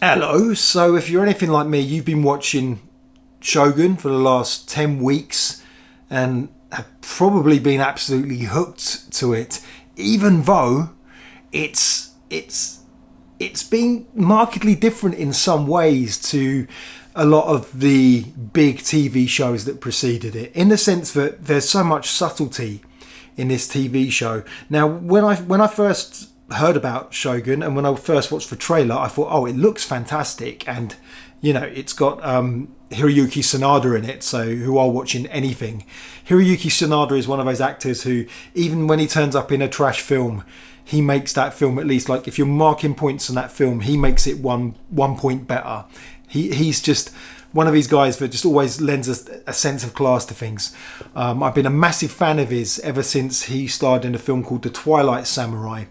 Hello. So if you're anything like me, you've been watching Shogun for the last 10 weeks and have probably been absolutely hooked to it, even though it's been markedly different in some ways to a lot of the big TV shows that preceded it, in the sense that there's so much subtlety in this TV show. Now, when I first heard about Shogun and when I first watched the trailer, I thought, oh, it looks fantastic, and it's got Hiroyuki Sanada in it, so who are watching anything. Hiroyuki Sanada is one of those actors who, even when he turns up in a trash film, he makes that film, at least, like if you're marking points on that film, he makes it one point better. He's just one of these guys that just always lends a sense of class to things. I've been a massive fan of his ever since he starred in a film called The Twilight Samurai,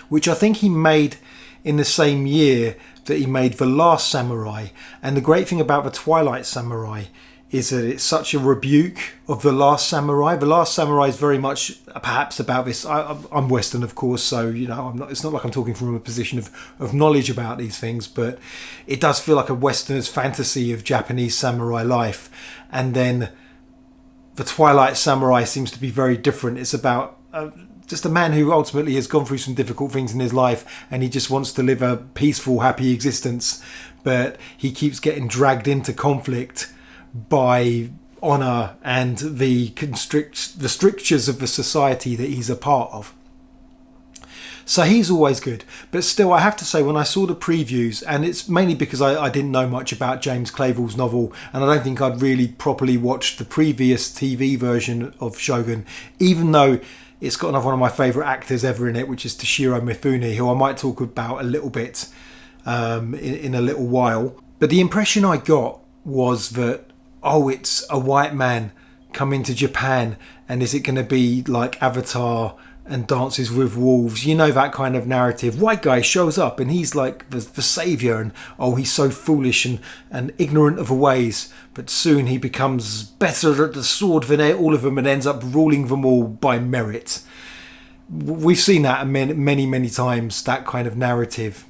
which I think he made in the same year that he made The Last Samurai. And the great thing about The Twilight Samurai is that it's such a rebuke of The Last Samurai. The Last Samurai is very much perhaps about this. I'm Western, of course, so it's not like I'm talking from a position of knowledge about these things, but it does feel like a Westerner's fantasy of Japanese samurai life. And then The Twilight Samurai seems to be very different. It's about just a man who ultimately has gone through some difficult things in his life, and he just wants to live a peaceful, happy existence, but he keeps getting dragged into conflict by honour and the strictures of the society that he's a part of. So he's always good. But still, I have to say, when I saw the previews, and it's mainly because I didn't know much about James Clavell's novel, and I don't think I'd really properly watched the previous TV version of Shogun, even though it's got another one of my favourite actors ever in it, which is Toshiro Mifune, who I might talk about a little bit in a little while. But the impression I got was that, oh, it's a white man coming to Japan, and is it going to be like Avatar and Dances with Wolves? You know, that kind of narrative. White guy shows up and he's like the saviour, and oh, he's so foolish and ignorant of the ways, but soon he becomes better at the sword than all of them and ends up ruling them all by merit. We've seen that many, many times, that kind of narrative.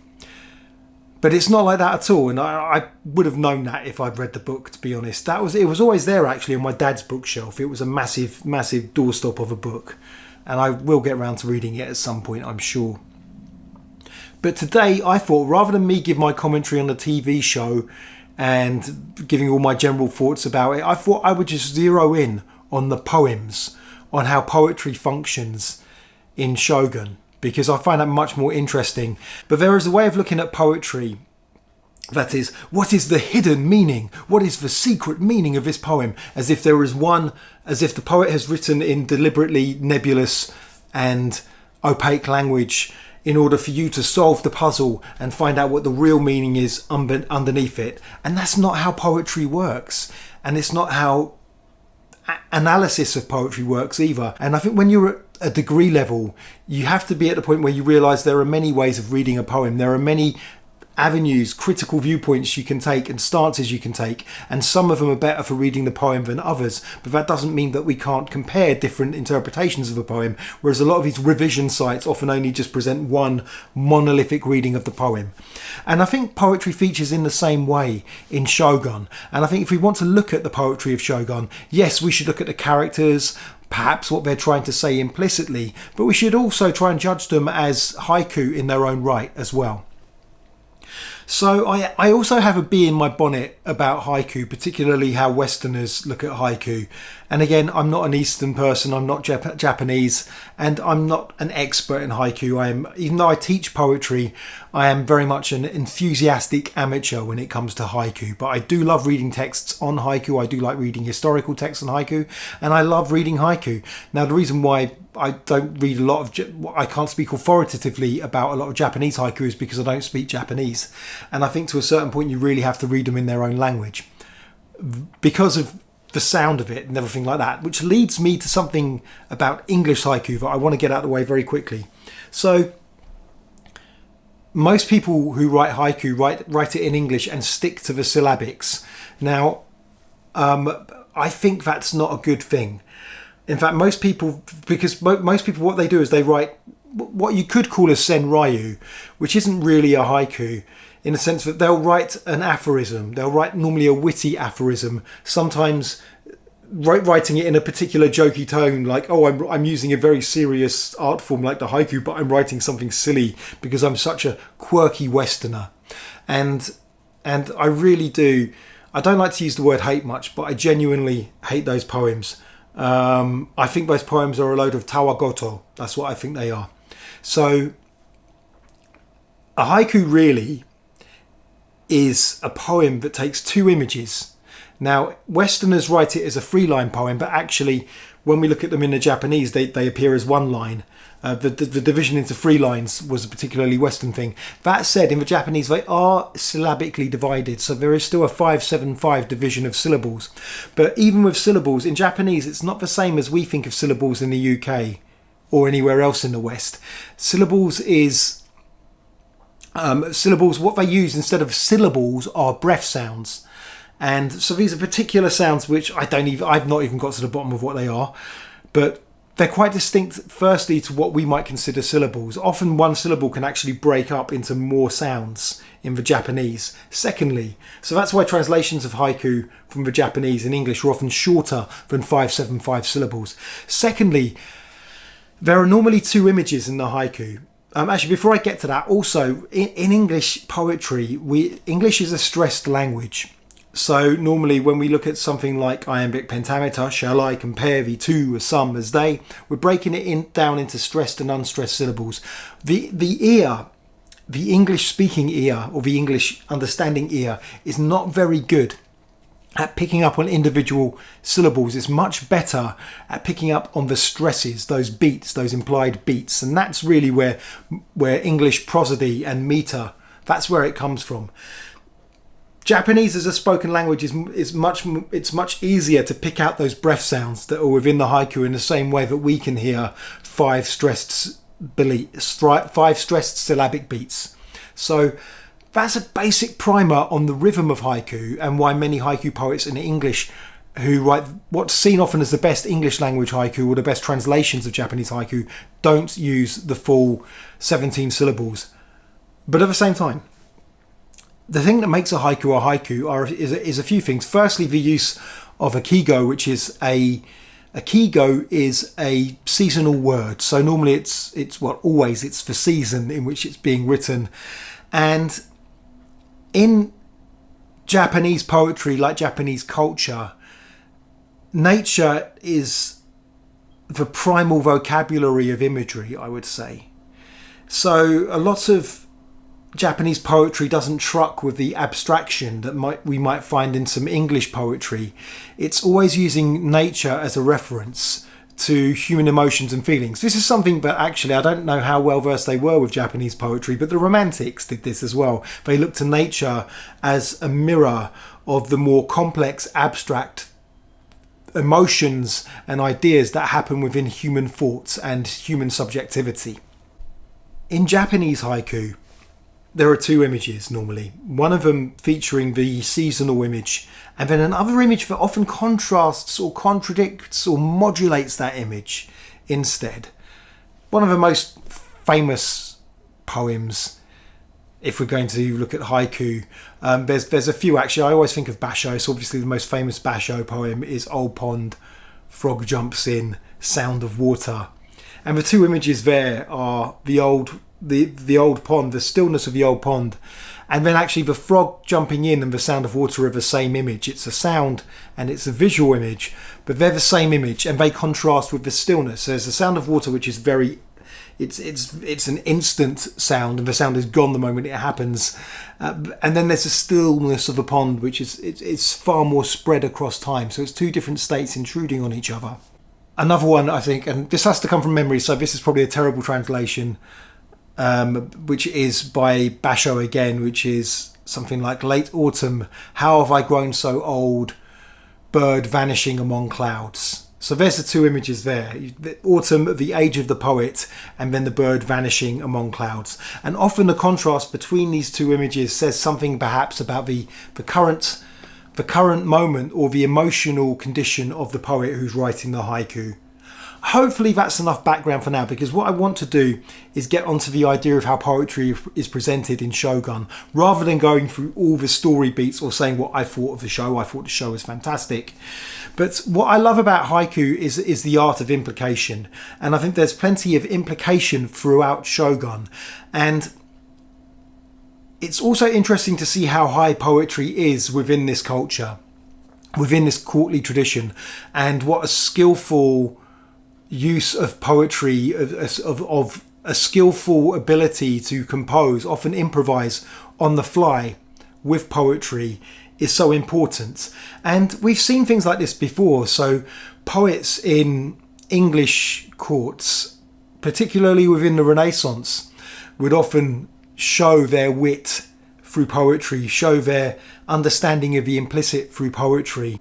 But it's not like that at all, and I would have known that if I'd read the book, to be honest. It was always there, actually, on my dad's bookshelf. It was a massive, massive doorstop of a book, and I will get around to reading it at some point, I'm sure. But today, I thought, rather than me give my commentary on the TV show and giving all my general thoughts about it, I thought I would just zero in on the poems, on how poetry functions in Shogun, because I find that much more interesting. But there is a way of looking at poetry that is, what is the hidden meaning? What is the secret meaning of this poem? As if there is one, as if the poet has written in deliberately nebulous and opaque language in order for you to solve the puzzle and find out what the real meaning is underneath it. And that's not how poetry works. And it's not how analysis of poetry works either. And I think when you're at a degree level, you have to be at the point where you realise there are many ways of reading a poem. There are many avenues, critical viewpoints you can take and stances you can take, and some of them are better for reading the poem than others, but that doesn't mean that we can't compare different interpretations of a poem, whereas a lot of these revision sites often only just present one monolithic reading of the poem. And I think poetry features in the same way in Shogun, and I think if we want to look at the poetry of Shogun, yes, we should look at the characters, perhaps what they're trying to say implicitly, but we should also try and judge them as haiku in their own right as well. So I also have a bee in my bonnet about haiku, particularly how Westerners look at haiku. And again, I'm not an Eastern person, I'm not Japanese, and I'm not an expert in haiku. Even though I teach poetry, I am very much an enthusiastic amateur when it comes to haiku. But I do love reading texts on haiku, I do like reading historical texts on haiku, and I love reading haiku. Now, the reason why I don't read a lot of, I can't speak authoritatively about a lot of Japanese haiku is because I don't speak Japanese. And I think to a certain point you really have to read them in their own language because of the sound of it and everything like that, which leads me to something about English haiku that I want to get out of the way very quickly. So most people who write haiku write it in English and stick to the syllabics. Now, I think that's not a good thing. In fact, most people, what they do is they write what you could call a senryu, which isn't really a haiku. in the sense that they'll write an aphorism. They'll write normally a witty aphorism, sometimes writing it in a particular jokey tone, like, oh, I'm using a very serious art form like the haiku, but I'm writing something silly because I'm such a quirky Westerner. And I really do. I don't like to use the word hate much, but I genuinely hate those poems. I think those poems are a load of tawagoto. That's what I think they are. So a haiku really is a poem that takes two images. Now, Westerners write it as a three-line poem, but actually, when we look at them in the Japanese, they appear as one line. The division into three lines was a particularly Western thing. That said, in the Japanese, they are syllabically divided, so there is still a 5-7-5 division of syllables. But even with syllables, in Japanese, it's not the same as we think of syllables in the UK or anywhere else in the West. Syllables, what they use instead of syllables are breath sounds. And so these are particular sounds which I've not even got to the bottom of what they are, but they're quite distinct, firstly, to what we might consider syllables. Often one syllable can actually break up into more sounds in the Japanese. Secondly, so that's why translations of haiku from the Japanese in English are often shorter than 5-7-5 syllables. Secondly, there are normally two images in the haiku. Actually, before I get to that, also, in English poetry, English is a stressed language. So normally when we look at something like iambic pentameter, shall I compare thee to as some as they, we're breaking it down into stressed and unstressed syllables. The ear, the English speaking ear or the English understanding ear is not very good at picking up on individual syllables. It's much better at picking up on the stresses, those beats, those implied beats. And that's really where English prosody and meter, that's where it comes from. Japanese as a spoken language is much easier to pick out those breath sounds that are within the haiku in the same way that we can hear five stressed syllabic beats. So that's a basic primer on the rhythm of haiku and why many haiku poets in English who write what's seen often as the best English language haiku or the best translations of Japanese haiku don't use the full 17 syllables. But at the same time, the thing that makes a haiku is a few things. Firstly, the use of a kigo, which is a kigo is a seasonal word. So normally it's the season in which it's being written. And in Japanese poetry, like Japanese culture, nature is the primal vocabulary of imagery, I would say. So a lot of Japanese poetry doesn't truck with the abstraction that we might find in some English poetry. It's always using nature as a reference to human emotions and feelings. This is something that actually I don't know how well versed they were with Japanese poetry, but the Romantics did this as well. They looked to nature as a mirror of the more complex, abstract emotions and ideas that happen within human thoughts and human subjectivity. In Japanese haiku, there are two images normally, one of them featuring the seasonal image and then another image that often contrasts or contradicts or modulates that image instead. One of the most famous poems, if we're going to look at haiku, there's a few actually. I always think of Basho, so obviously the most famous Basho poem is Old Pond, Frog Jumps In, Sound of Water. And the two images there are the old pond, the stillness of the old pond, and then actually the frog jumping in and the sound of water are the same image. It's a sound and it's a visual image, but they're the same image and they contrast with the stillness. So there's the sound of water, which is it's an instant sound and the sound is gone the moment it happens, and then there's the stillness of the pond, which it's far more spread across time. So it's two different states intruding on each other. Another one, I think, and this has to come from memory, so this is probably a terrible translation, which is by Basho again, which is something like late autumn, how have I grown so old, bird vanishing among clouds. So there's the two images there, the autumn, the age of the poet, and then the bird vanishing among clouds. And often the contrast between these two images says something perhaps about the current moment or the emotional condition of the poet who's writing the haiku. hopefully that's enough background for now, because what I want to do is get onto the idea of how poetry is presented in Shogun, rather than going through all the story beats or saying what I thought of the show. I thought the show was fantastic. But what I love about haiku is the art of implication. And I think there's plenty of implication throughout Shogun. And it's also interesting to see how high poetry is within this culture, within this courtly tradition, and what a skillful use of poetry, of a skillful ability to compose, often improvise on the fly with poetry, is so important. And we've seen things like this before. So poets in English courts, particularly within the Renaissance, would often show their wit through poetry, show their understanding of the implicit through poetry.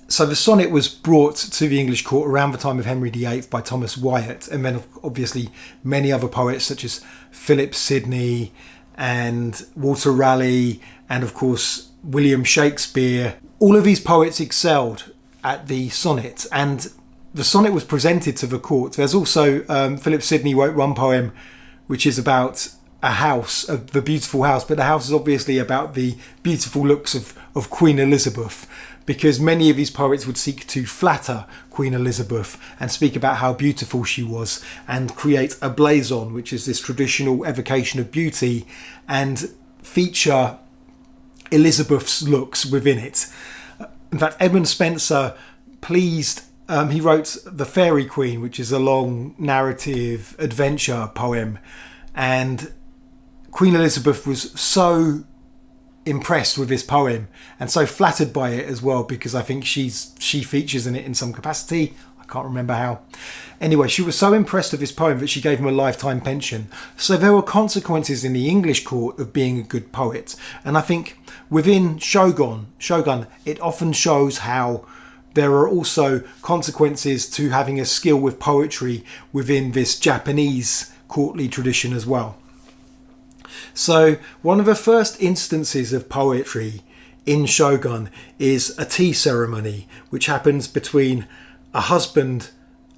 So the sonnet was brought to the English court around the time of Henry VIII by Thomas Wyatt, and then obviously many other poets such as Philip Sidney and Walter Raleigh, and of course William Shakespeare. All of these poets excelled at the sonnet, and the sonnet was presented to the court. There's also Philip Sidney wrote one poem which is about a house, of the beautiful house, but the house is obviously about the beautiful looks of Queen Elizabeth, because many of these poets would seek to flatter Queen Elizabeth and speak about how beautiful she was, and create a blazon, which is this traditional evocation of beauty, and feature Elizabeth's looks within it. In fact, Edmund Spenser he wrote The Fairy Queen, which is a long narrative adventure poem, and Queen Elizabeth was so impressed with this poem and so flattered by it as well, because I think she features in it in some capacity. I can't remember how. Anyway, she was so impressed with this poem that she gave him a lifetime pension. So there were consequences in the English court of being a good poet. And I think within Shogun, it often shows how there are also consequences to having a skill with poetry within this Japanese courtly tradition as well. So one of the first instances of poetry in Shogun is a tea ceremony, which happens between a husband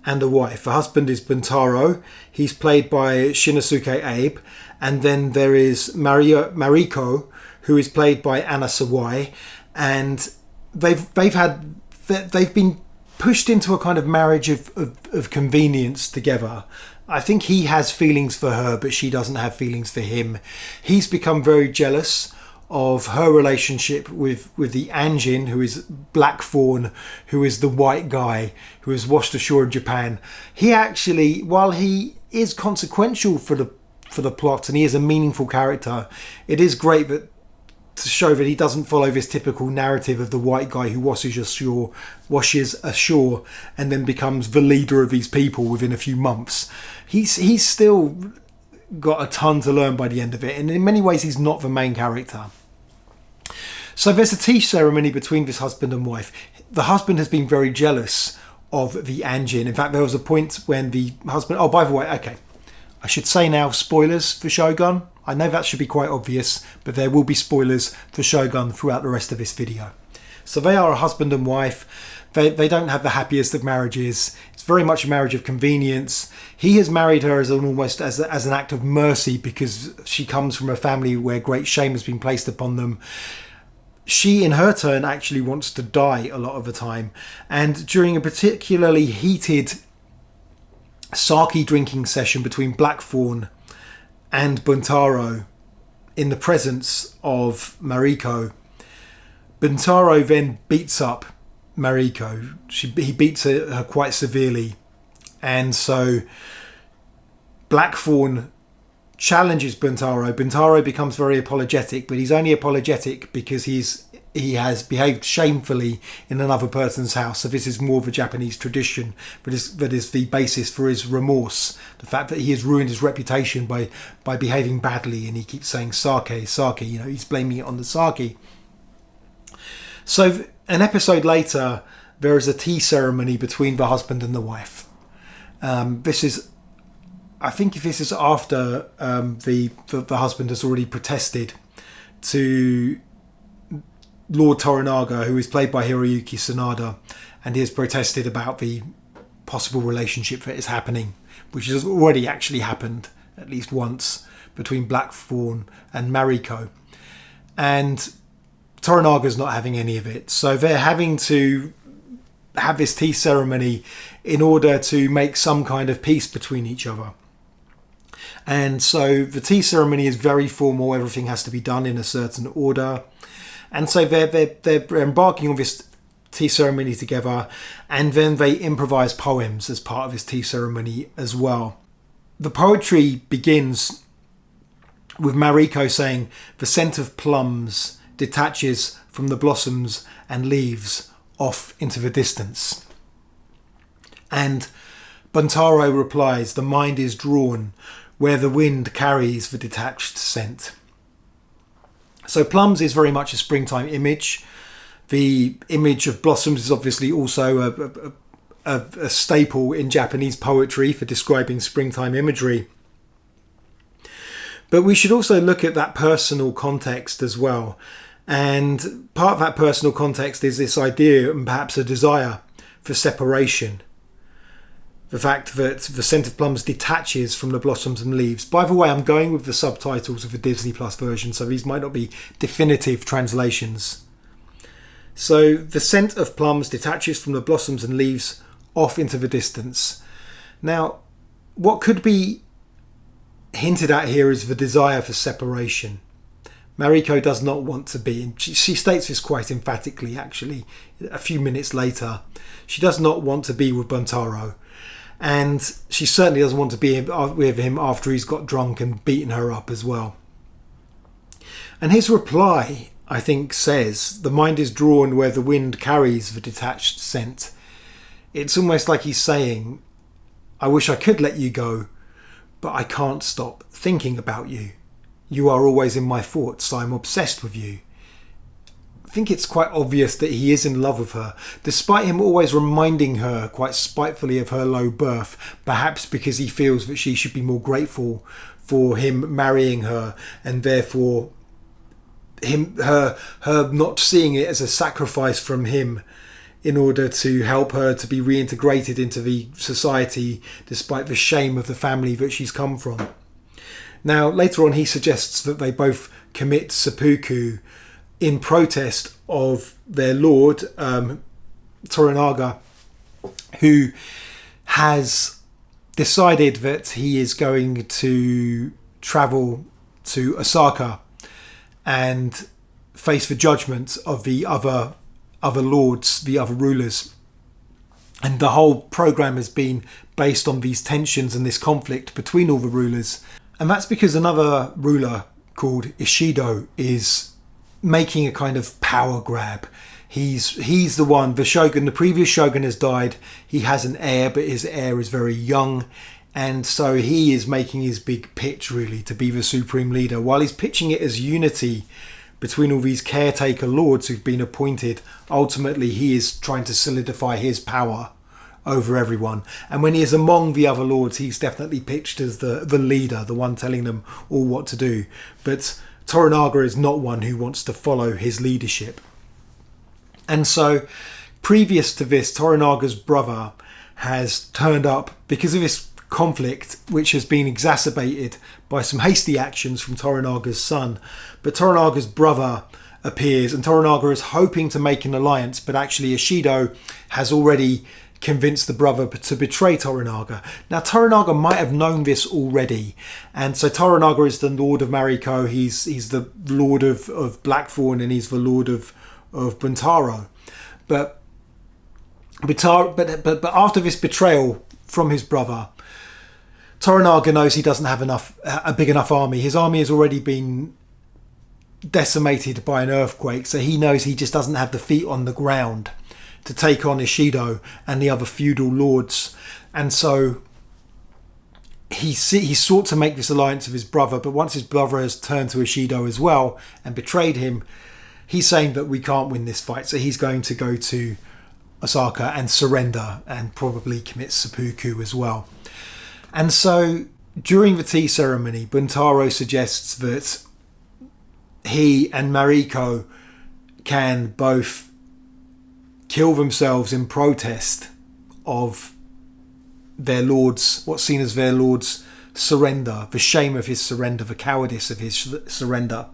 and a wife. The husband is Buntaro. He's played by Shinosuke Abe. And then there is Mariko, who is played by Anna Sawai. And they've been pushed into a kind of marriage of convenience together. I think he has feelings for her, but she doesn't have feelings for him. He's become very jealous of her relationship with the Anjin, who is Blackthorn, who is the white guy who is washed ashore in Japan. He actually, while he is consequential for the plot and he is a meaningful character, it is great that to show that he doesn't follow this typical narrative of the white guy who washes ashore and then becomes the leader of these people within a few months. He's still got a ton to learn by the end of it, and in many ways he's not the main character. So there's a tea ceremony between this husband and wife. The husband has been very jealous of the Anjin. In fact, there was a point when the husband... Oh, by the way, okay, I should say now, spoilers for Shogun. I know that should be quite obvious, but there will be spoilers for Shogun throughout the rest of this video. So they are a husband and wife. They don't have the happiest of marriages. It's very much a marriage of convenience. He has married her as an act of mercy, because she comes from a family where great shame has been placed upon them. She, in her turn, actually wants to die a lot of the time. And during a particularly heated sake drinking session between Blackthorn and Buntaro in the presence of Mariko, Buntaro then beats up Mariko. He beats her quite severely, and so Blackthorn challenges Buntaro. Buntaro becomes very apologetic, but he's only apologetic because he has behaved shamefully in another person's house. So this is more of a Japanese tradition, but that is the basis for his remorse. The fact that he has ruined his reputation by behaving badly, and he keeps saying sake, he's blaming it on the sake. So an episode later, there is a tea ceremony between the husband and the wife. I think this is after the husband has already protested to Lord Toranaga, who is played by Hiroyuki Sanada, and he has protested about the possible relationship that is happening, which has already actually happened at least once between Blackthorn and Mariko. And Toranaga's not having any of it. So they're having to have this tea ceremony in order to make some kind of peace between each other. And so the tea ceremony is very formal. Everything has to be done in a certain order. And so they're embarking on this tea ceremony together, and then they improvise poems as part of this tea ceremony as well. The poetry begins with Mariko saying, "The scent of plums detaches from the blossoms and leaves off into the distance." And Buntaro replies, "The mind is drawn where the wind carries the detached scent." So plums is very much a springtime image. The image of blossoms is obviously also a staple in Japanese poetry for describing springtime imagery. But we should also look at that personal context as well. And part of that personal context is this idea and perhaps a desire for separation. The fact that the scent of plums detaches from the blossoms and leaves. By the way, I'm going with the subtitles of the Disney Plus version, so these might not be definitive translations. So the scent of plums detaches from the blossoms and leaves off into the distance. Now, what could be hinted at here is the desire for separation. Mariko does not want to be, and she states this quite emphatically actually a few minutes later. She does not want to be with Buntaro, and she certainly doesn't want to be with him after he's got drunk and beaten her up as well. And his reply, I think, says, "The mind is drawn where the wind carries the detached scent." It's almost like he's saying, "I wish I could let you go, but I can't stop thinking about you. You are always in my thoughts. I'm obsessed with you." I think it's quite obvious that he is in love with her, despite him always reminding her quite spitefully of her low birth, perhaps because he feels that she should be more grateful for him marrying her, and therefore her not seeing it as a sacrifice from him in order to help her to be reintegrated into the society despite the shame of the family that she's come from. Now, later on, he suggests that they both commit seppuku in protest of their lord, Toranaga, who has decided that he is going to travel to Osaka and face the judgment of the other lords, the other rulers. And the whole program has been based on these tensions and this conflict between all the rulers. And that's because another ruler called Ishido is making a kind of power grab. He's the one, the shogun, the previous shogun has died. He has an heir, but his heir is very young. And so he is making his big pitch, really, to be the supreme leader, while he's pitching it as unity between all these caretaker lords who've been appointed. Ultimately, he is trying to solidify his power over everyone. And when he is among the other lords, he's definitely pitched as the leader, the one telling them all what to do. But Toranaga is not one who wants to follow his leadership. And so, previous to this, Toranaga's brother has turned up because of this conflict, which has been exacerbated by some hasty actions from Toranaga's son. But Toranaga's brother appears, and Toranaga is hoping to make an alliance, but actually Ishido has already convinced the brother to betray Toranaga. Now, Toranaga might have known this already, and so Toranaga is the lord of Mariko, he's the lord of Blackthorn, and he's the lord of Buntaro. But after this betrayal from his brother, Toranaga knows he doesn't have a big enough army. His army has already been decimated by an earthquake, so he knows he just doesn't have the feet on the ground to take on Ishido and the other feudal lords. And so he sought to make this alliance with his brother, but once his brother has turned to Ishido as well and betrayed him, he's saying that we can't win this fight, so he's going to go to Osaka and surrender and probably commit seppuku as well. And so during the tea ceremony, Buntaro suggests that he and Mariko can both kill themselves in protest of their lord's, what's seen as their lord's surrender, the shame of his surrender, the cowardice of his surrender.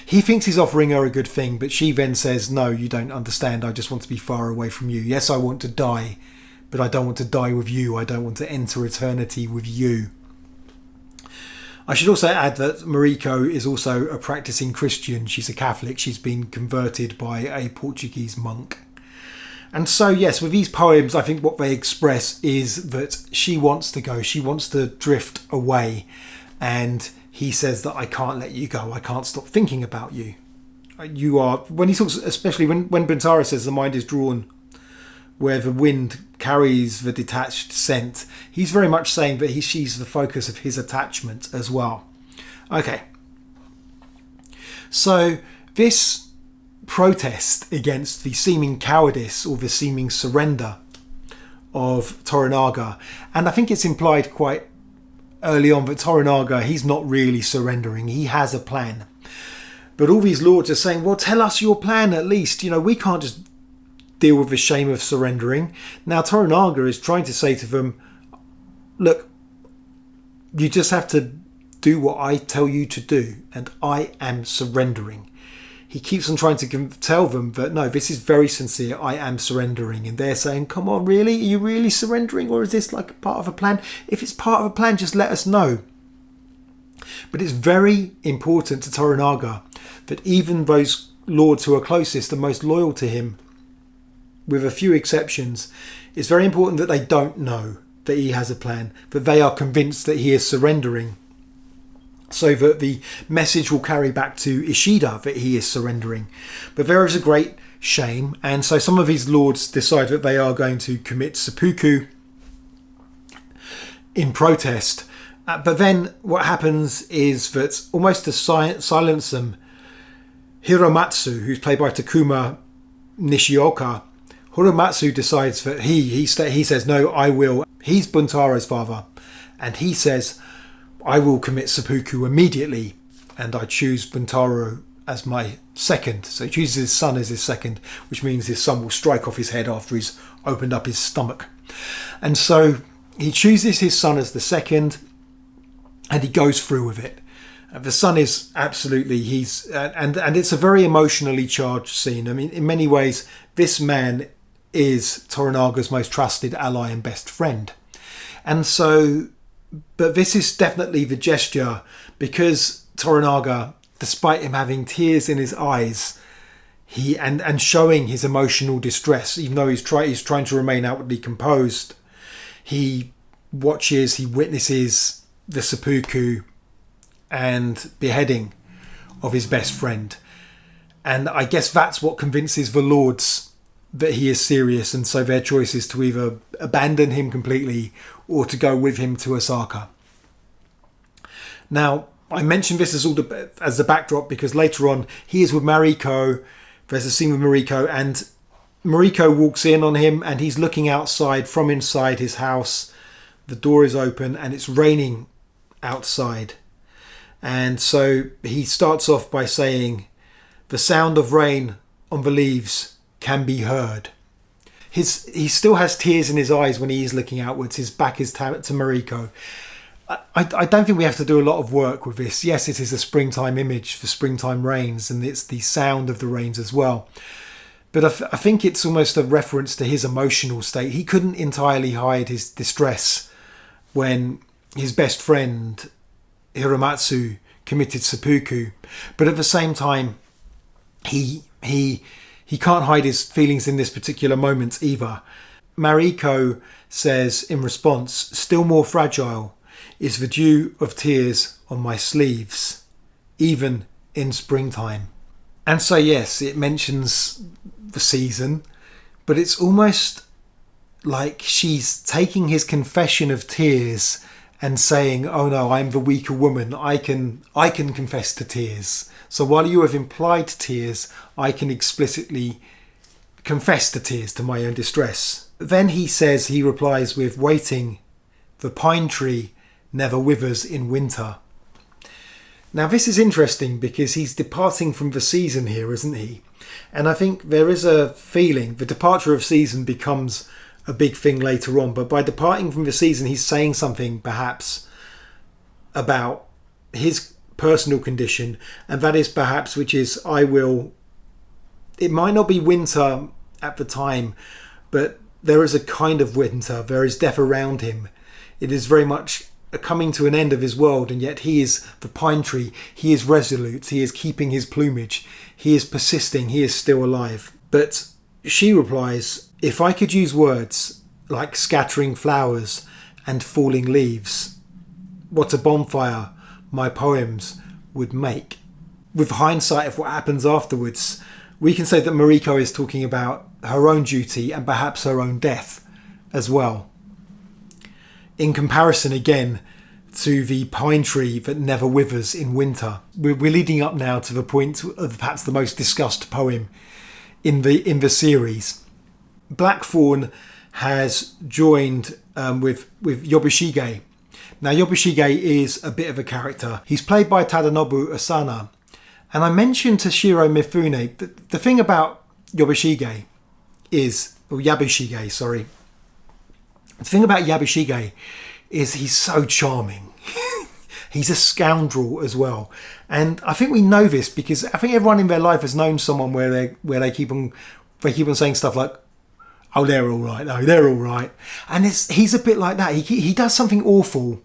He thinks he's offering her a good thing, but she then says, no, you don't understand. I just want to be far away from you. Yes, I want to die, but I don't want to die with you. I don't want to enter eternity with you. I should also add that Mariko is also a practicing Christian. She's a Catholic. She's been converted by a Portuguese monk. And so, yes, with these poems, I think what they express is that she wants to go. She wants to drift away. And he says that I can't let you go. I can't stop thinking about you. You are, when he talks, especially when Buntaro says the mind is drawn where the wind carries the detached scent, he's very much saying that she's the focus of his attachment as well. Okay. So this protest against the seeming cowardice or the seeming surrender of Toranaga, and I think it's implied quite early on that Toranaga, he's not really surrendering. He has a plan. But all these lords are saying, well, tell us your plan at least. We can't just deal with the shame of surrendering. Now Toranaga is trying to say to them, look, you just have to do what I tell you to do, and I am surrendering. He keeps on trying to tell them that, no, this is very sincere, I am surrendering. And they're saying, come on, really? Are you really surrendering? Or is this like part of a plan? If it's part of a plan, just let us know. But it's very important to Toranaga that even those lords who are closest and most loyal to him, with a few exceptions, it's very important that they don't know that he has a plan, that they are convinced that he is surrendering, so that the message will carry back to Ishida that he is surrendering. But there is a great shame, and so some of these lords decide that they are going to commit seppuku in protest. But then what happens is that, almost to silence them, Hiromatsu, who's played by Takuma Nishioka, Hiromatsu decides that he says, no, I will. He's Buntaro's father, and he says, I will commit seppuku immediately, and I choose Buntaro as my second. So he chooses his son as his second, which means his son will strike off his head after he's opened up his stomach. And so he chooses his son as the second, and he goes through with it. The son is absolutely, and it's a very emotionally charged scene. I mean, in many ways, this man is Toranaga's most trusted ally and best friend. And so, but this is definitely the gesture, because Toranaga, despite him having tears in his eyes, and showing his emotional distress, even though he's trying to remain outwardly composed, he witnesses the seppuku and beheading of his best friend. And I guess that's what convinces the lords that he is serious, and so their choice is to either abandon him completely or to go with him to Osaka. Now, I mentioned this as the backdrop because later on he is with Mariko. There's a scene with Mariko, and Mariko walks in on him, and he's looking outside from inside his house. The door is open and it's raining outside. And so he starts off by saying, the sound of rain on the leaves can be heard. He still has tears in his eyes when he is looking outwards. His back is to Mariko. I don't think we have to do a lot of work with this. Yes, it is a springtime image for springtime rains, and it's the sound of the rains as well. But I think it's almost a reference to his emotional state. He couldn't entirely hide his distress when his best friend Hiromatsu committed seppuku, but at the same time he can't hide his feelings in this particular moment either. Mariko says in response, still more fragile is the dew of tears on my sleeves, even in springtime. And so yes, it mentions the season, but it's almost like she's taking his confession of tears and saying, oh no, I'm the weaker woman. I can confess to tears. So while you have implied tears, I can explicitly confess to tears, to my own distress. Then he replies with, waiting, the pine tree never withers in winter. Now this is interesting because he's departing from the season here, isn't he? And I think there is a feeling, the departure of season becomes a big thing later on. But by departing from the season, he's saying something perhaps about his personal condition, and that is perhaps, which is, it might not be winter at the time, but there is a kind of winter. There is death around him. It is very much a coming to an end of his world, and yet he is the pine tree. He is resolute. He is keeping his plumage. He is persisting. He is still alive. But she replies, if I could use words like scattering flowers and falling leaves, what a bonfire my poems would make. With hindsight of what happens afterwards, we can say that Mariko is talking about her own duty and perhaps her own death as well. In comparison, again, to the pine tree that never withers in winter. We're leading up now to the point of perhaps the most discussed poem in the series. Blackthorn has joined with Yabushige. Now, Yabushige is a bit of a character. He's played by Tadanobu Asana. And I mentioned to Shiro Mifune that the thing about Yabushige is... Yabushige, sorry. The thing about Yabushige is he's so charming. He's a scoundrel as well. And I think we know this because I think everyone in their life has known someone where they keep on saying stuff like, oh, they're all right. No, they're all right. And he's a bit like that. He does something awful.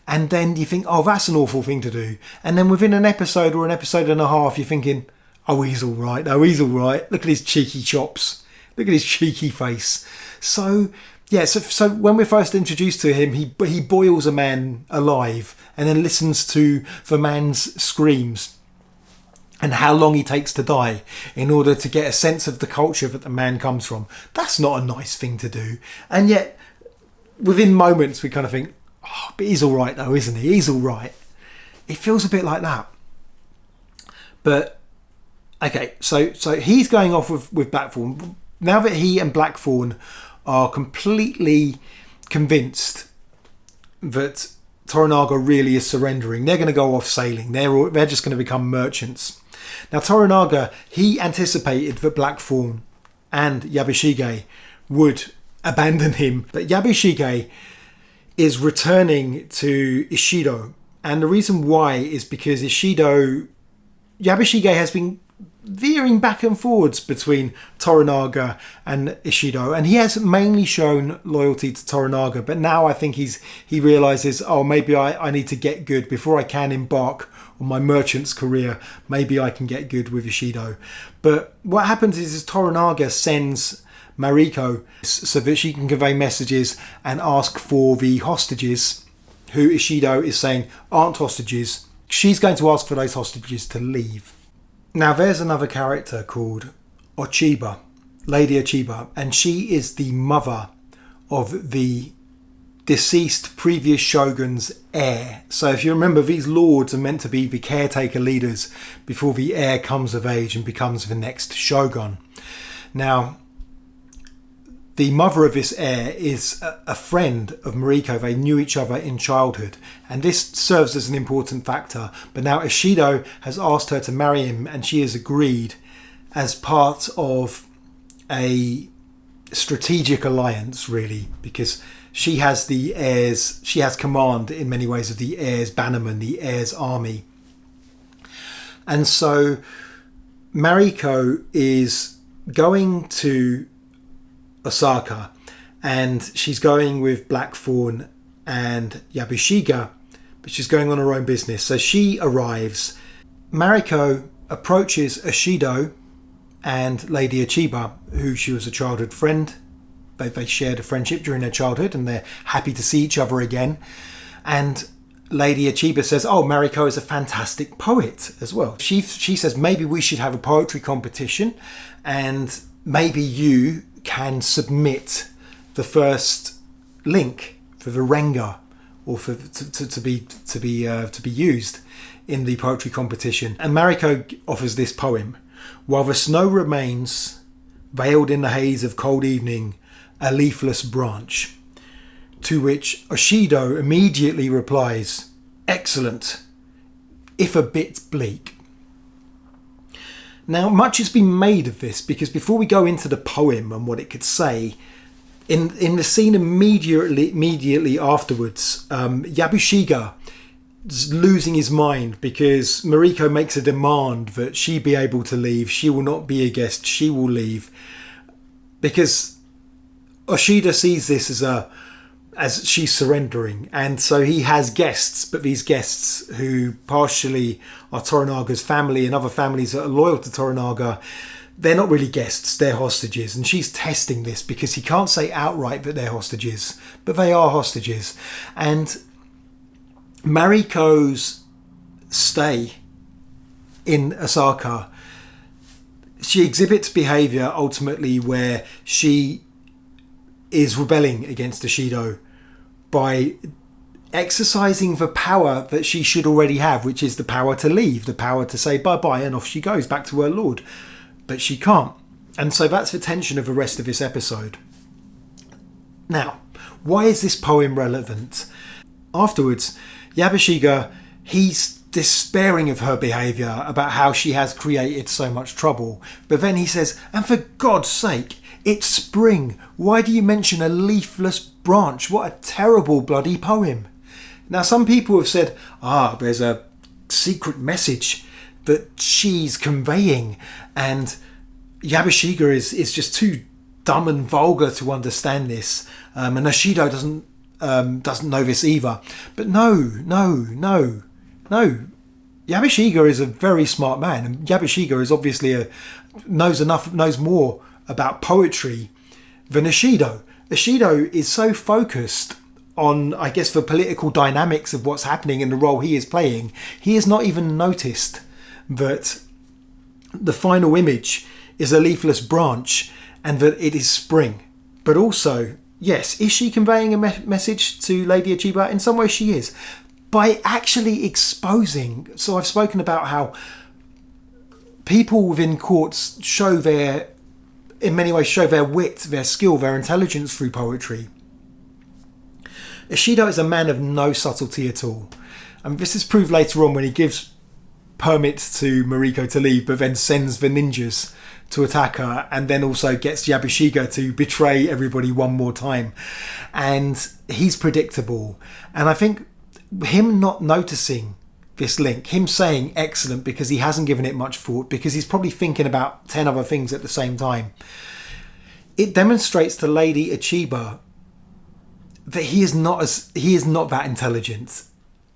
And then you think, oh, that's an awful thing to do. And then within an episode or an episode and a half, you're thinking, oh, he's all right. No, he's all right. Look at his cheeky chops. Look at his cheeky face. So, yeah, so when we're first introduced to him, he boils a man alive and then listens to the man's screams and how long he takes to die in order to get a sense of the culture that the man comes from. That's not a nice thing to do. And yet, within moments, we kind of think, oh, but he's all right though, isn't he? He's all right. It feels a bit like that. But, okay, so he's going off with Blackthorn. Now that he and Blackthorn are completely convinced that Toranaga really is surrendering, they're going to go off sailing. They're just going to become merchants. Now, Toranaga, he anticipated that Blackthorn and Yabushige would abandon him. But Yabushige is returning to Ishido. And the reason why is because Yabushige has been veering back and forwards between Toranaga and Ishido, and he has mainly shown loyalty to Toranaga, but now I think he realizes, oh, maybe I need to get good before I can embark on my merchant's career. Maybe I can get good with Ishido. But what happens is Toranaga sends Mariko so that she can convey messages and ask for the hostages who Ishido is saying aren't hostages. She's going to ask for those hostages to leave. Now, there's another character called Ochiba, Lady Ochiba, and she is the mother of the deceased previous shogun's heir. So if you remember, these lords are meant to be the caretaker leaders before the heir comes of age and becomes the next shogun. Now, the mother of this heir is a friend of Mariko. They knew each other in childhood, and this serves as an important factor. But now Ishido has asked her to marry him, and she has agreed as part of a strategic alliance, really, because she has the heirs, she has command in many ways of the heirs bannerman, the heirs army. And so Mariko is going to Osaka, and she's going with Blackthorn and Yabushige, but she's going on her own business. So she arrives. Mariko approaches Ishido and Lady Ochiba, who she was a childhood friend. They shared a friendship during their childhood, and they're happy to see each other again. And Lady Ochiba says, oh, Mariko is a fantastic poet as well. She says, maybe we should have a poetry competition, and maybe you can submit the first link for the renga, or for to be used in the poetry competition. And Mariko offers this poem: while the snow remains veiled in the haze of cold evening, a leafless branch. To which Ishido immediately replies, excellent, if a bit bleak. Now, much has been made of this, because before we go into the poem and what it could say, In the scene immediately afterwards, Yabushige is losing his mind because Mariko makes a demand that she be able to leave. She will not be a guest. She will leave because Oshida sees this as she's surrendering, and so he has guests, but these guests who partially are Toranaga's family and other families that are loyal to Toranaga, they're not really guests, they're hostages. And she's testing this because he can't say outright that they're hostages, but they are hostages. And Mariko's stay in Osaka, she exhibits behaviour ultimately where she is rebelling against Ishido by exercising the power that she should already have, which is the power to leave, the power to say bye-bye, and off she goes back to her lord. But she can't. And so that's the tension of the rest of this episode. Now, why is this poem relevant? Afterwards, Yabushige, he's despairing of her behaviour, about how she has created so much trouble. But then he says, and for God's sake, it's spring. Why do you mention a leafless branch? What a terrible bloody poem. Now, some people have said, there's a secret message that she's conveying, and Yabushige is just too dumb and vulgar to understand this, and Ishido doesn't know this either. But no. Yabushige is a very smart man, and Yabushige is obviously knows more about poetry than Ishido. Ishido is so focused on, I guess, the political dynamics of what's happening and the role he is playing, he has not even noticed that the final image is a leafless branch and that it is spring. But also, yes, is she conveying a message to Lady Achiba? In some ways she is. By actually exposing, so I've spoken about how people within courts in many ways show their wit, their skill, their intelligence through poetry. Ishido is a man of no subtlety at all. And this is proved later on when he gives permits to Mariko to leave, but then sends the ninjas to attack her, and then also gets Yabushige to betray everybody one more time. And he's predictable. And I think him not noticing this link, him saying excellent because he hasn't given it much thought, because he's probably thinking about 10 other things at the same time, it demonstrates to Lady Achiba that he is not that intelligent,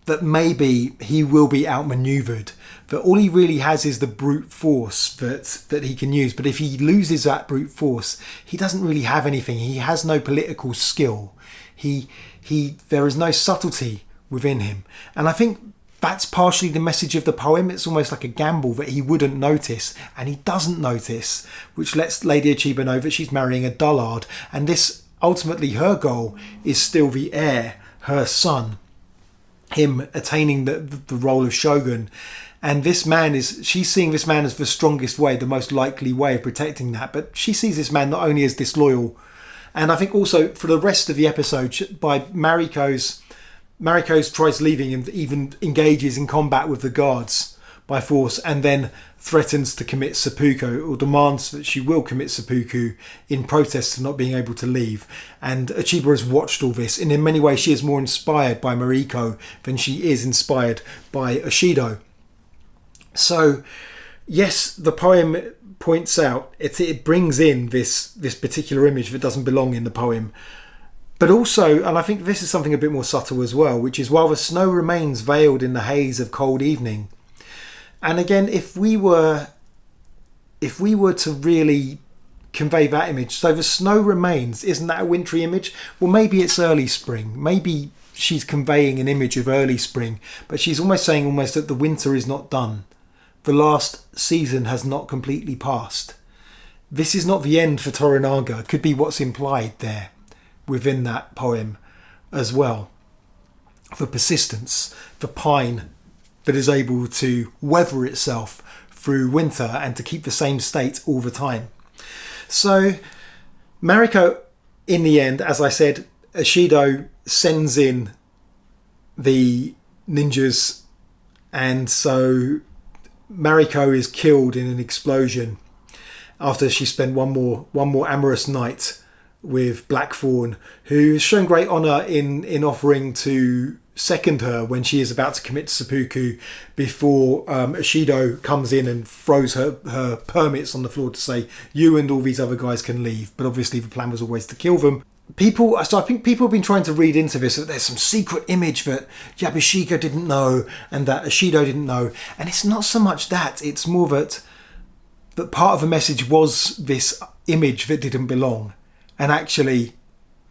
that maybe he will be outmaneuvered, that all he really has is the brute force that he can use. But if he loses that brute force, he doesn't really have anything. He has no political skill. There is no subtlety within him. And I think that's partially the message of the poem. It's almost like a gamble that he wouldn't notice, and he doesn't notice, which lets Lady Achiba know that she's marrying a dullard. And this, ultimately, her goal is still the heir, her son, him attaining the role of Shogun. And she's seeing this man as the strongest way, the most likely way of protecting that. But she sees this man not only as disloyal, and I think also for the rest of the episode, by Mariko's tries leaving and even engages in combat with the guards by force, and then threatens to commit seppuku, or demands that she will commit seppuku in protest to not being able to leave. And Achiba has watched all this, and in many ways she is more inspired by Mariko than she is inspired by Ishido. So yes, the poem points out, it brings in this particular image that doesn't belong in the poem. But also, and I think this is something a bit more subtle as well, which is, while the snow remains veiled in the haze of cold evening. And again, if we were to really convey that image, so the snow remains, isn't that a wintry image? Well, maybe it's early spring. Maybe she's conveying an image of early spring, but she's almost saying that the winter is not done. The last season has not completely passed. This is not the end for Toranaga. Could be what's implied there within that poem as well. The persistence, the pine that is able to weather itself through winter and to keep the same state all the time. So Mariko, in the end, as I said, Ishido sends in the ninjas, and so Mariko is killed in an explosion after she spent one more amorous night with Blackthorn, who has shown great honour in offering to second her when she is about to commit seppuku before Ishido comes in and throws her permits on the floor to say, you and all these other guys can leave. But obviously the plan was always to kill them. So I think people have been trying to read into this that there's some secret image that Yabushige didn't know and that Ishido didn't know. And it's not so much that, it's more that part of the message was this image that didn't belong. And actually,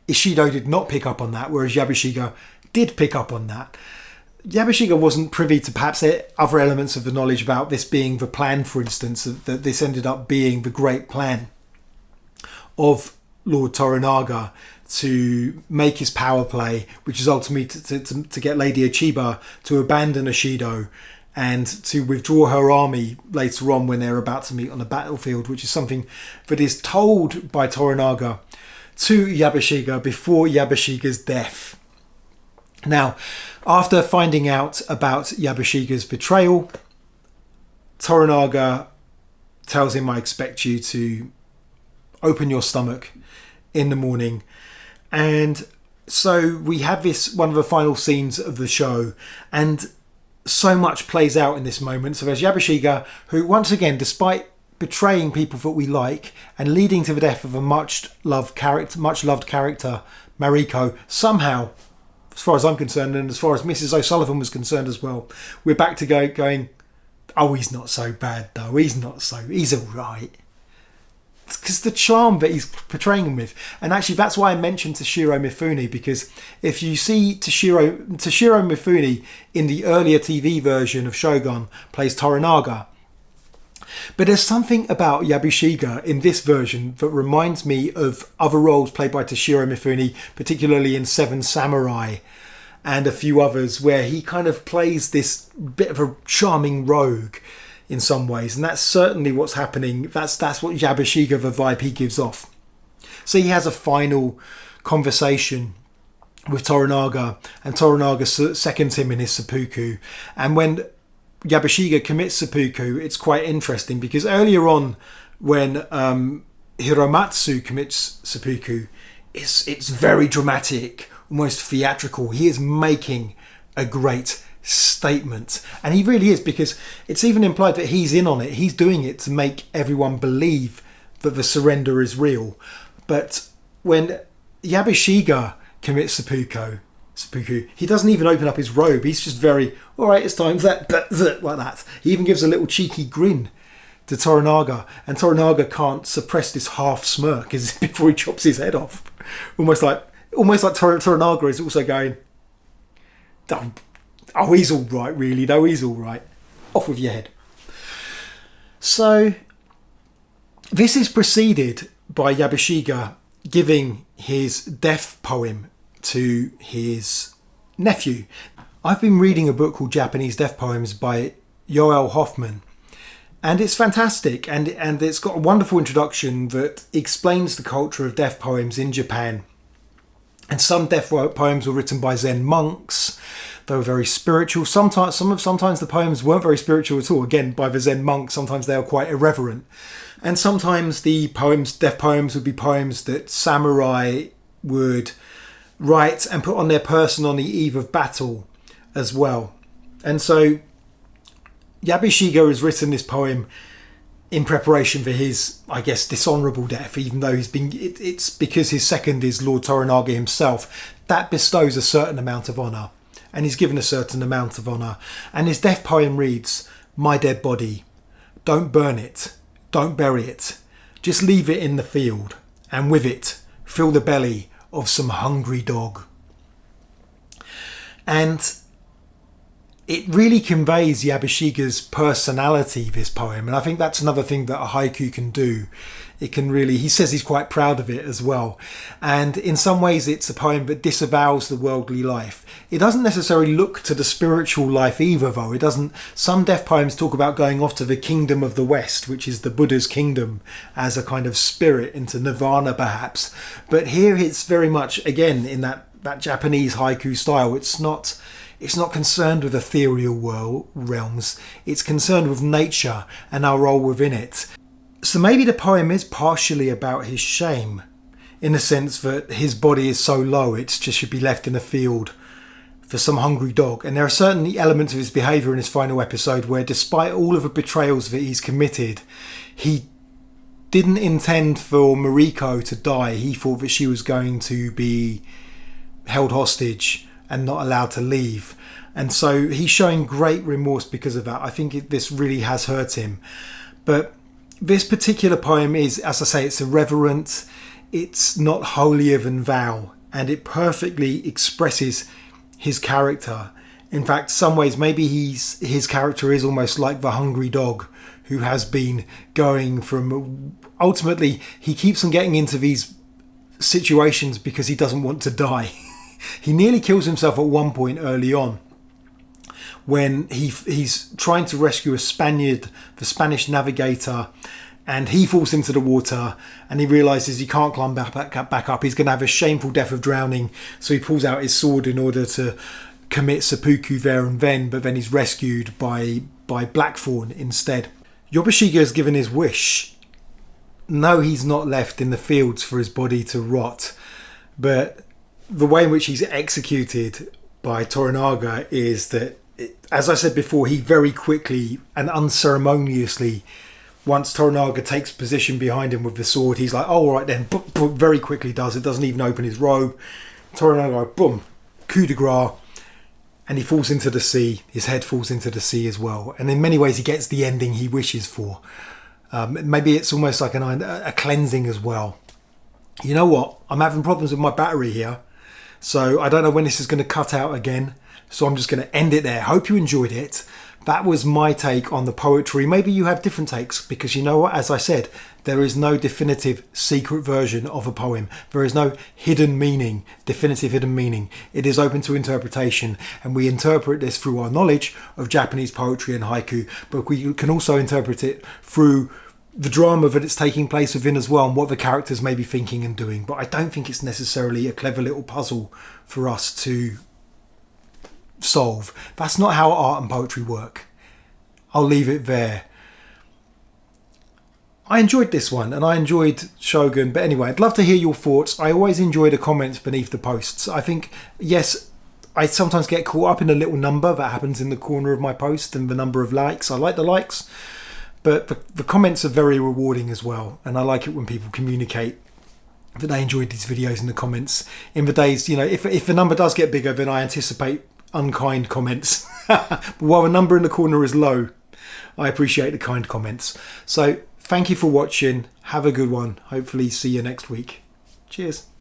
Ishido did not pick up on that, whereas Yabushige did pick up on that. Yabushige wasn't privy to perhaps other elements of the knowledge about this being the plan, for instance, that this ended up being the great plan of Lord Toranaga to make his power play, which is ultimately to get Lady Ichiba to abandon Ishido and to withdraw her army later on when they're about to meet on the battlefield, which is something that is told by Toranaga to Yabushige before Yabushige's death. Now, after finding out about Yabushige's betrayal, Toranaga tells him, I expect you to open your stomach in the morning. And so we have this, one of the final scenes of the show, and so much plays out in this moment. So there's Yabushige, who once again, despite betraying people that we like and leading to the death of a much loved character, Mariko, somehow, as far as I'm concerned, and as far as Mrs. O'Sullivan was concerned as well, we're back to going, oh, he's not so bad though, he's all right. Because the charm that he's portraying him with. And actually that's why I mentioned Toshiro Mifune, because if you see Toshiro Mifune in the earlier TV version of Shogun plays Toranaga, but there's something about Yabushige in this version that reminds me of other roles played by Toshiro Mifune, particularly in Seven Samurai and a few others, where he kind of plays this bit of a charming rogue in some ways, and that's certainly what's happening. That's what Yabushige, the vibe he gives off. So he has a final conversation with Toranaga, and Toranaga seconds him in his seppuku. And when Yabushige commits seppuku, it's quite interesting, because earlier on when Hiromatsu commits seppuku, it's very dramatic, almost theatrical. He is making a great statement, and he really is, because it's even implied that he's in on it. He's doing it to make everyone believe that the surrender is real. But when Yabushige commits seppuku, he doesn't even open up his robe. He's just very, all right, it's time for that, like that. He even gives a little cheeky grin to Toranaga, and Toranaga can't suppress this half smirk before he chops his head off, almost like Toranaga is also going, oh, he's all right, really, though. He's all right. Off with your head. So this is preceded by Yabushige giving his death poem to his nephew. I've been reading a book called Japanese Death Poems by Yoel Hoffman, and it's fantastic, and it's got a wonderful introduction that explains the culture of death poems in Japan. And some death poems were written by Zen monks. They were very spiritual. Sometimes the poems weren't very spiritual at all. Again, by the Zen monks, sometimes they were quite irreverent. And sometimes the death poems would be poems that samurai would write and put on their person on the eve of battle as well. And so Yabushige has written this poem in preparation for his, I guess, dishonourable death, even though it's because his second is Lord Toranaga himself. That bestows a certain amount of honour, and he's given a certain amount of honour. And his death poem reads, "My dead body, don't burn it, don't bury it, just leave it in the field, and with it, fill the belly of some hungry dog." And it really conveys Yabushige's personality, this poem. And I think that's another thing that a haiku can do. It can really, he says he's quite proud of it as well. And in some ways it's a poem that disavows the worldly life. It doesn't necessarily look to the spiritual life either, though. It doesn't. Some death poems talk about going off to the kingdom of the West, which is the Buddha's kingdom, as a kind of spirit into nirvana perhaps. But here it's very much, again, in that Japanese haiku style. It's not concerned with ethereal realms. It's concerned with nature and our role within it. So maybe the poem is partially about his shame. in the sense that his body is so low it just should be left in a field for some hungry dog. And there are certainly elements of his behaviour in his final episode where, despite all of the betrayals that he's committed, he didn't intend for Mariko to die. He thought that she was going to be held hostage and not allowed to leave. And so he's showing great remorse because of that. I think this really has hurt him. But this particular poem is, as I say, it's irreverent. It's not holier than thou. And it perfectly expresses his character. In fact, some ways, maybe his character is almost like the hungry dog who has been going from... Ultimately, he keeps on getting into these situations because he doesn't want to die. He nearly kills himself at one point early on when he's trying to rescue a Spaniard, the Spanish navigator, and he falls into the water and he realises he can't climb back up. He's going to have a shameful death of drowning, so he pulls out his sword in order to commit seppuku there and then, but then he's rescued by Blackthorn instead. Yabushige has given his wish. No, he's not left in the fields for his body to rot, but the way in which he's executed by Toranaga is that, as I said before, he very quickly and unceremoniously, once Toranaga takes position behind him with the sword, he's like, oh, all right then, very quickly does it, doesn't even open his robe. Toranaga, boom, coup de grace, and he falls into the sea. His head falls into the sea as well. And in many ways, he gets the ending he wishes for. Maybe it's almost like a cleansing as well. You know what? I'm having problems with my battery here. So I don't know when this is going to cut out again. So I'm just going to end it there. Hope you enjoyed it. That was my take on the poetry. Maybe you have different takes, because you know what? As I said, there is no definitive secret version of a poem. There is no hidden meaning, definitive hidden meaning. It is open to interpretation, and we interpret this through our knowledge of Japanese poetry and haiku, but we can also interpret it through the drama that it's taking place within as well, and what the characters may be thinking and doing. But I don't think it's necessarily a clever little puzzle for us to solve. That's not how art and poetry work. I'll leave it there. I enjoyed this one, and I enjoyed Shogun, but anyway, I'd love to hear your thoughts. I always enjoy the comments beneath the posts. I think, yes, I sometimes get caught up in a little number that happens in the corner of my post and the number of likes. I like the likes, but the comments are very rewarding as well, and I like it when people communicate that they enjoyed these videos in the comments. In the days, if the number does get bigger, then I anticipate unkind comments. But while the number in the corner is low, I appreciate the kind comments. So thank you for watching. Have a good one. Hopefully see you next week. Cheers.